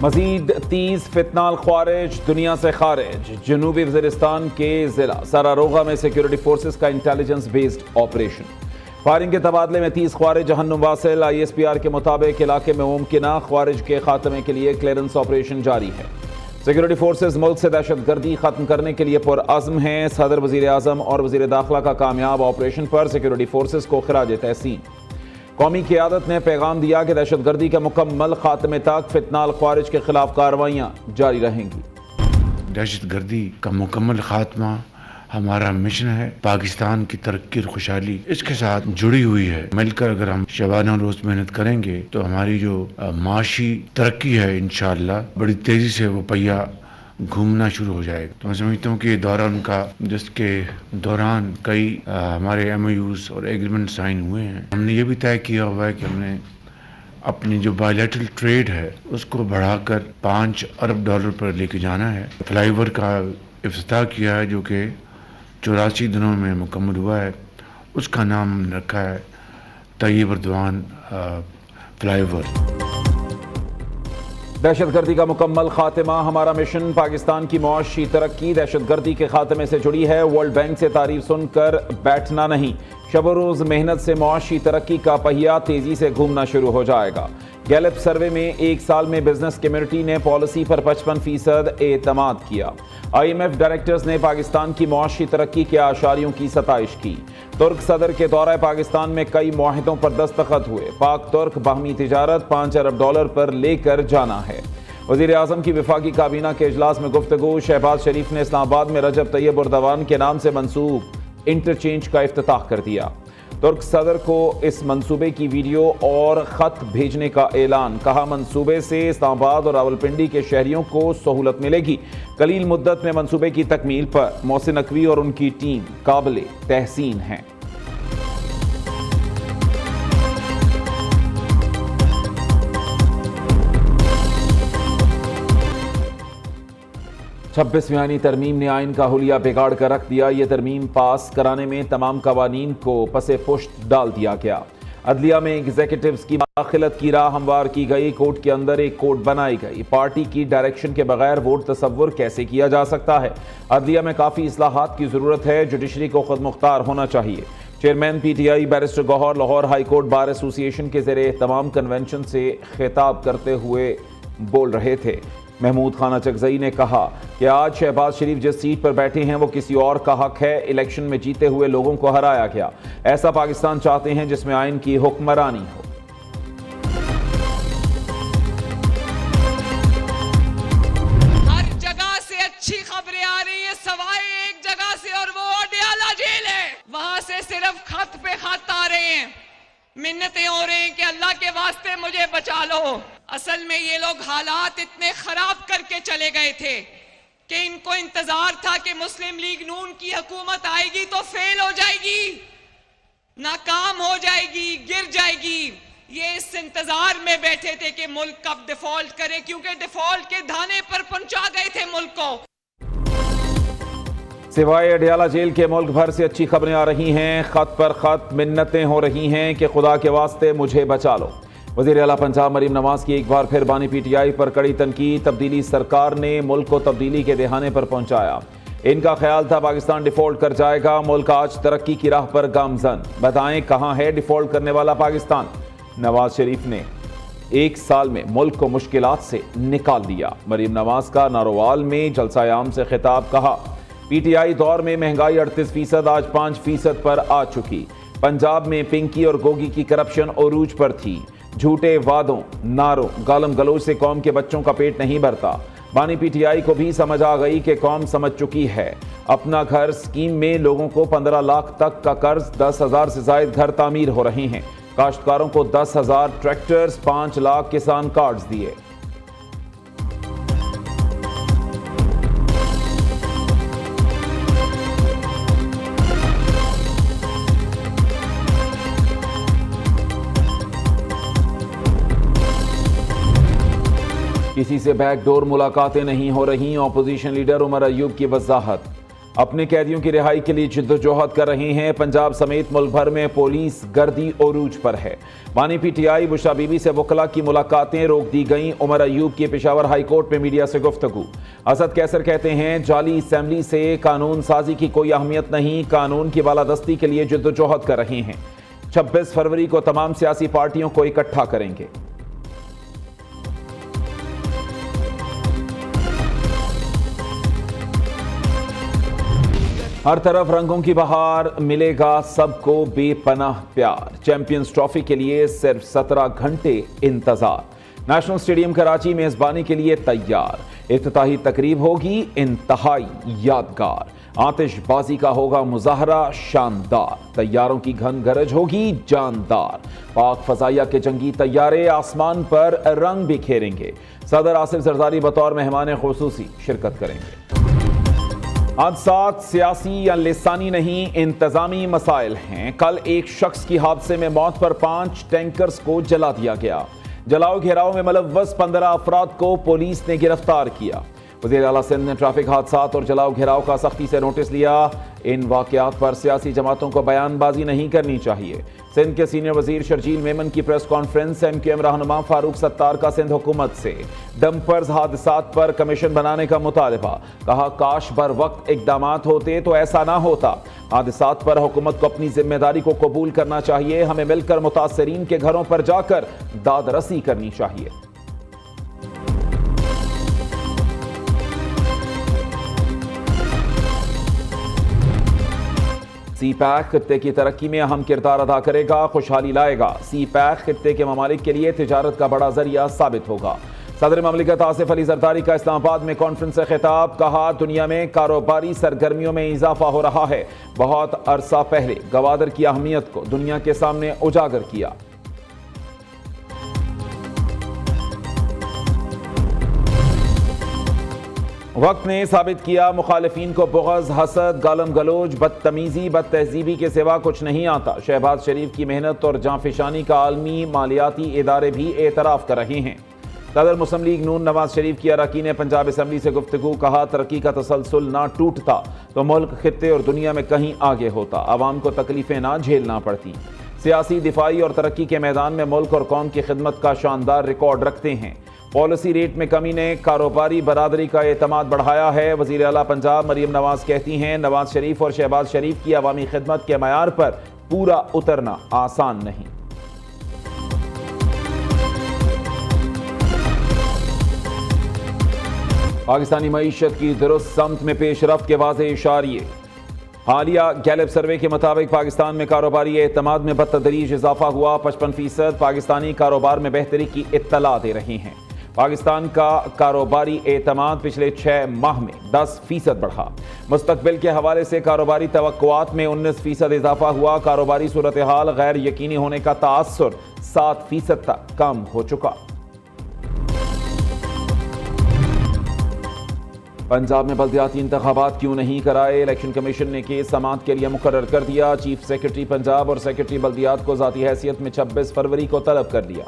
مزید 30 فتنہ الخوارج دنیا سے خارج۔ جنوبی وزیرستان کے ضلع سراروغا میں سیکیورٹی فورسز کا انٹیلیجنس بیسڈ آپریشن۔ فائرنگ کے تبادلے میں 30 خوارج جہنم واصل۔ ISPR کے مطابق علاقے میں ممکنہ خوارج کے خاتمے کے لیے کلیئرنس آپریشن جاری ہے۔ سیکیورٹی فورسز ملک سے دہشت گردی ختم کرنے کے لیے پرعزم ہیں۔ صدر، وزیر اعظم اور وزیر داخلہ کا کامیاب آپریشن پر سیکیورٹی فورسز کو خراج تحسین۔ قومی قیادت نے پیغام دیا کہ دہشت گردی کے مکمل خاتمے تک فتنہ الخوارج کے خلاف کارروائیاں جاری رہیں گی۔ دہشت گردی کا مکمل خاتمہ ہمارا مشن ہے۔ پاکستان کی ترقی اور خوشحالی اس کے ساتھ جڑی ہوئی ہے۔ مل کر اگر ہم شبانہ روز محنت کریں گے تو ہماری جو معاشی ترقی ہے انشاءاللہ بڑی تیزی سے وہ پہیہ گھومنا شروع ہو جائے گا۔ تو میں سمجھتا ہوں کہ یہ دوران کا جس کے دوران کئی ہمارے MOUs اور ایگریمنٹ سائن ہوئے ہیں، ہم نے یہ بھی طے کیا ہوا ہے کہ ہم نے اپنی جو بائیلیٹرل ٹریڈ ہے اس کو بڑھا کر $5 ارب پر لے کے جانا ہے۔ فلائی اوور کا افتتاح کیا ہے جو کہ 84 دنوں میں مکمل ہوا ہے۔ اس کا نام ہم نے رکھا ہے طیب اردوان فلائی اوور۔ دہشت گردی کا مکمل خاتمہ ہمارا مشن۔ پاکستان کی معاشی ترقی دہشت گردی کے خاتمے سے جڑی ہے۔ ورلڈ بینک سے تعریف سن کر بیٹھنا نہیں، شب و روز محنت سے معاشی ترقی کا پہیہ تیزی سے گھومنا شروع ہو جائے گا۔ گیلپ سروے میں ایک سال میں بزنس کمیونٹی نے پالیسی پر 55% اعتماد کیا۔ IMF ڈائریکٹرز نے پاکستان کی معاشی ترقی کے اعشاریوں کی ستائش کی۔ ترک صدر کے دورہ پاکستان میں کئی معاہدوں پر دستخط ہوئے۔ پاک ترک باہمی تجارت $5 ارب پر لے کر جانا ہے۔ وزیر اعظم کی وفاقی کابینہ کے اجلاس میں گفتگو۔ شہباز شریف نے اسلام آباد میں رجب طیب اردوان کے نام سے منسوب انٹرچینج کا افتتاح کر دیا۔ ترک صدر کو اس منصوبے کی ویڈیو اور خط بھیجنے کا اعلان۔ کہا منصوبے سے اسلام آباد اور راولپنڈی کے شہریوں کو سہولت ملے گی۔ قلیل مدت میں منصوبے کی تکمیل پر محسن نقوی اور ان کی ٹیم قابل تحسین ہیں۔ چھبیسویں آئینی ترمیم نے آئین کا حلیہ بگاڑ کر رکھ دیا۔ یہ ترمیم پاس کرانے میں تمام قوانین کو پس پشت ڈال دیا گیا۔ عدلیہ میں ایگزیکٹوز کی مداخلت کی راہ ہموار کی گئی۔ کوٹ کے اندر ایک کوٹ بنائی گئی۔ پارٹی کی ڈائریکشن کے بغیر ووٹ تصور کیسے کیا جا سکتا ہے؟ عدلیہ میں کافی اصلاحات کی ضرورت ہے۔ جوڈیشری کو خود مختار ہونا چاہیے۔ چیئرمین PTI بیرسٹر گوہر لاہور ہائی کورٹ بار ایسوسی ایشن کے زیر اہتمام کنونشن سے خطاب کرتے ہوئے بول رہے تھے۔ محمود خانہ چکزئی نے کہا کہ آج شہباز شریف جس سیٹ پر بیٹھے ہیں وہ کسی اور کا حق ہے۔ الیکشن میں جیتے ہوئے لوگوں کو ہرایا گیا۔ ایسا پاکستان چاہتے ہیں جس میں آئین کی حکمرانی ہو۔ ہر جگہ سے اچھی خبریں آ رہی ہیں سوائے ایک جگہ سے، اور وہ اڈیالہ جیل ہے۔ وہاں سے صرف خط پہ خط آ رہے ہیں، منتیں ہو رہی ہیں کہ اللہ کے واسطے مجھے بچا لو۔ اصل میں یہ لوگ حالات اتنے خراب کر کے چلے گئے تھے کہ ان کو انتظار تھا کہ مسلم لیگ نون کی حکومت آئے گی تو فیل ہو جائے گی، ناکام ہو جائے گی، گر جائے گی۔ یہ اس انتظار میں بیٹھے تھے کہ ملک کب ڈیفالٹ کرے، کیونکہ ڈیفالٹ کے دھانے پر پہنچا گئے تھے ملک کو۔ سوائے اڈیالہ جیل کے ملک بھر سے اچھی خبریں آ رہی ہیں۔ خط پر خط منتیں ہو رہی ہیں کہ خدا کے واسطے مجھے بچا لو۔ وزیر اعلیٰ پنجاب مریم نواز کی ایک بار پھر بانی PTI پر کڑی تنقید۔ تبدیلی سرکار نے ملک کو تبدیلی کے دہانے پر پہنچایا۔ ان کا خیال تھا پاکستان ڈیفالٹ کر جائے گا، ملک آج ترقی کی راہ پر گامزن۔ بتائیں کہاں ہے ڈیفالٹ کرنے والا پاکستان؟ نواز شریف نے ایک سال میں ملک کو مشکلات سے نکال دیا۔ مریم نواز کا ناروال میں جلسہ عام سے خطاب۔ کہا PTI دور میں مہنگائی 38%، آج 5% پر آ چکی۔ پنجاب میں پنکی اور گوگی کی کرپشن عروج پر تھی۔ جھوٹے وعدوں، نعروں، گالم گلوچ سے قوم کے بچوں کا پیٹ نہیں بھرتا۔ بانی PTI کو بھی سمجھ آ گئی کہ قوم سمجھ چکی ہے۔ اپنا گھر اسکیم میں لوگوں کو 15 لاکھ تک کا قرض، 10,000 سے زائد گھر تعمیر ہو رہے ہیں۔ کاشتکاروں کو 10,000 ٹریکٹرز، 5 لاکھ کسان کارڈز دیے۔ کسی سے بیک ڈور ملاقاتیں نہیں ہو رہی۔ اپوزیشن لیڈر عمر ایوب کی وضاحت۔ اپنے قیدیوں کی رہائی کے لیے جدوجہد کر رہے ہیں۔ پنجاب سمیت ملک بھر میں پولیس گردی عروج پر ہے۔ بانی P T I Bushra be be سے وکلاء کی ملاقاتیں روک دی گئیں۔ عمر ایوب کی پشاور ہائی کورٹ میں میڈیا سے گفتگو۔ اسد کیسر کہتے ہیں جعلی اسمبلی سے قانون سازی کی کوئی اہمیت نہیں، قانون کی بالادستی کے لیے جدوجہد کر رہے ہیں۔ 26 فروری کو تمام سیاسی پارٹیوں کو اکٹھا کریں گے۔ ہر طرف رنگوں کی بہار، ملے گا سب کو بے پناہ پیار۔ چیمپئنز ٹرافی کے لیے صرف 17 گھنٹے انتظار۔ نیشنل اسٹیڈیم کراچی میزبانی کے لیے تیار۔ افتتاحی تقریب ہوگی انتہائی یادگار۔ آتش بازی کا ہوگا مظاہرہ شاندار۔ طیاروں کی گھن گرج ہوگی جاندار۔ پاک فضائیہ کے جنگی طیارے آسمان پر رنگ بکھیریں گے۔ صدر آصف زرداری بطور مہمان خصوصی شرکت کریں گے۔ حادثات سیاسی یا لسانی نہیں، انتظامی مسائل ہیں۔ کل ایک شخص کی حادثے میں موت پر 5 ٹینکرز کو جلا دیا گیا۔ جلاؤ گھیراؤ میں ملوث 15 افراد کو پولیس نے گرفتار کیا۔ وزیر اعلیٰ سندھ نے ٹریفک حادثات اور جلاؤ گھیراؤ کا سختی سے نوٹس لیا۔ ان واقعات پر سیاسی جماعتوں کو بیان بازی نہیں کرنی چاہیے۔ سندھ کے سینئر وزیر شرجیل میمن کی press conference. M Q M رہنما فاروق ستار کا سندھ حکومت سے ڈمپرز حادثات پر کمیشن بنانے کا مطالبہ۔ کہا کاش بر وقت اقدامات ہوتے تو ایسا نہ ہوتا۔ حادثات پر حکومت کو اپنی ذمہ داری کو قبول کرنا چاہیے۔ ہمیں مل کر متاثرین کے گھروں پر جا کر داد رسی کرنی چاہیے۔ سی پیک خطے کی ترقی میں اہم کردار ادا کرے گا، خوشحالی لائے گا۔ سی پیک خطے کے ممالک کے لیے تجارت کا بڑا ذریعہ ثابت ہوگا۔ صدر مملکت آصف علی زرداری کا اسلام آباد میں کانفرنس سے خطاب۔ کہا دنیا میں کاروباری سرگرمیوں میں اضافہ ہو رہا ہے۔ بہت عرصہ پہلے گوادر کی اہمیت کو دنیا کے سامنے اجاگر کیا۔ وقت نے ثابت کیا مخالفین کو بغض، حسد، گالم گلوچ، بدتمیزی، بد تہذیبی کے سوا کچھ نہیں آتا۔ شہباز شریف کی محنت اور جانفشانی کا عالمی مالیاتی ادارے بھی اعتراف کر رہے ہیں۔ صدر مسلم لیگ نون نواز شریف کی اراکین پنجاب اسمبلی سے گفتگو۔ کہا ترقی کا تسلسل نہ ٹوٹتا تو ملک خطے اور دنیا میں کہیں آگے ہوتا، عوام کو تکلیفیں نہ جھیلنا پڑتی۔ سیاسی، دفاعی اور ترقی کے میدان میں ملک اور قوم کی خدمت کا شاندار ریکارڈ رکھتے ہیں۔ پالیسی ریٹ میں کمی نے کاروباری برادری کا اعتماد بڑھایا ہے۔ وزیر اعلیٰ پنجاب مریم نواز کہتی ہیں نواز شریف اور شہباز شریف کی عوامی خدمت کے معیار پر پورا اترنا آسان نہیں۔ پاکستانی معیشت کی درست سمت میں پیش رفت کے واضح اشاریے۔ حالیہ گیلپ سروے کے مطابق پاکستان میں کاروباری اعتماد میں بتدریج اضافہ ہوا۔ 55% پاکستانی کاروبار میں بہتری کی اطلاع دے رہے ہیں۔ پاکستان کا کاروباری اعتماد پچھلے 6 ماہ میں 10% بڑھا۔ مستقبل کے حوالے سے کاروباری توقعات میں 19% اضافہ ہوا۔ کاروباری صورتحال غیر یقینی ہونے کا تاثر 7% تک کم ہو چکا۔ پنجاب میں بلدیاتی انتخابات کیوں نہیں کرائے؟ الیکشن کمیشن نے کیس سماعت کے لیے مقرر کر دیا۔ چیف سیکرٹری پنجاب اور سیکرٹری بلدیات کو ذاتی حیثیت میں 26 فروری کو طلب کر لیا۔